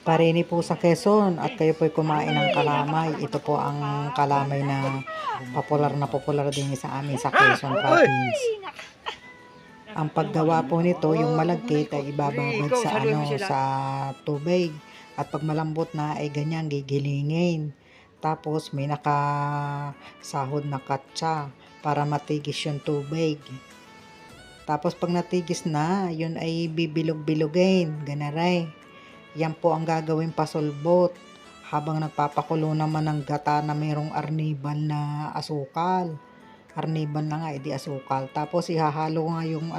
Parini po sa Quezon at kayo po'y kumain ng kalamay. Ito po ang kalamay na popular din sa amin sa Quezon Province. Ang paggawa po nito, yung malagkit ay ibababad sa tubig. At pag malambot na ay ganyan gigilingin. Tapos may nakasahod na katsa para matigis yung tubig. Tapos pag natigis na, yun ay bibilog-bilogin, ganaray. Yan po ang gagawin pasulbot. Habang nagpapakulo naman ng gata na mayroong arnibal na asukal. Arnibal na nga, edi asukal. Tapos ihahalo nga yung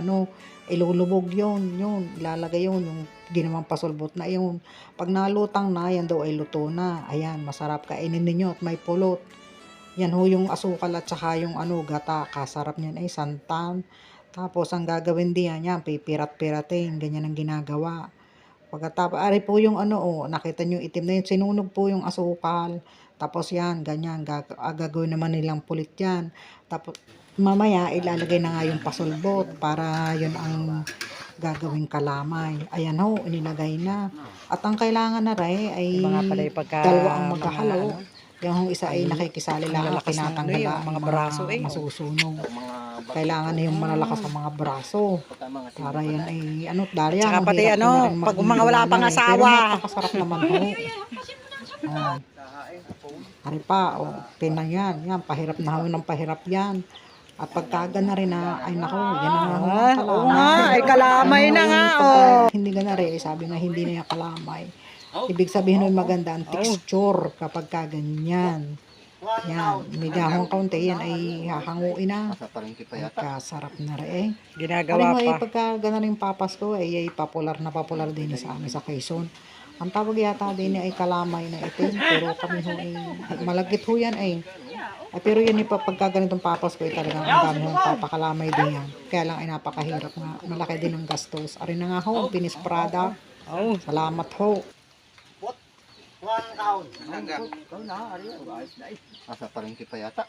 ilulubog yun, ilalagay yung ginawang pasulbot na yun. Pag nalutang na, yan daw ay luto na. Ayan, masarap kainin ninyo at may pulot. Yan ho yung asukal at saka yung gata. Kasarap niyan ay santan. Tapos ang gagawin diyan, yan, pipirat-piratin. Ganyan ang ginagawa. Pagkatapos, ari po yung nakita nyo itim na yun. Sinunog po yung asukal. Tapos yan, ganyan. Gagawin naman nilang pulit yan. Tapos mamaya ilalagay na nga yung pasulbot para yun ang gagawing kalamay. Ayan ho, inilagay na. At ang kailangan na rin ay dalawa ang maghahalo. Yung isa ay nakikisali lang ang tinatanggal mga braso masusunog. Kailangan na yung malalakas ang mga braso. Para yan ay dahil yan. Tsaka pati pag mga wala pang asawa. Pero napakasarap naman ho. Hari pa, tinan yan, pahirap na ho ng pahirap yan. At pagkaga na rin ay nako, yan na nga kalamay. Ay kalamay na nga, Hindi ka na rin, sabi nga hindi na yung kalamay. Ibig sabihin maganda ang texture kapag kaganyan. Yan, may gahong kaunti, yan ay hahanguin na. Kasarap na rin Ginagawa pa. Pagka gana rin papas ko, ay popular din sa amin sa Quezon. Ang tawag yata din ay kalamay na itim, pero kami ho ay malagkit ho yan ay. Pero yan pagka ganitong papas ko ay talagang ang dami ho papakalamay din yan. Kaya lang ay napakahirap nga, malaki din ang gastos. Ari na nga ho, finish product. Salamat ho. Asa pa rin pa yata.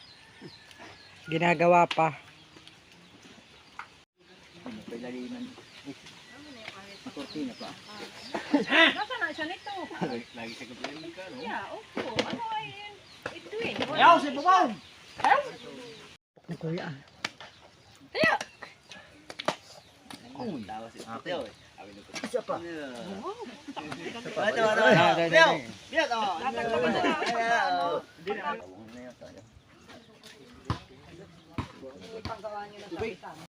Ginagawa pa. Kortina pa. Nasa na siya nito? Lagi sa kapatid ka, no? Yeah, opo. Ano ay ito eh. Ayaw, si Bubong! Ni Kuya. Kaya, Tawa si Mateo eh. Isa pa. ipanggawa niyo na sa kita.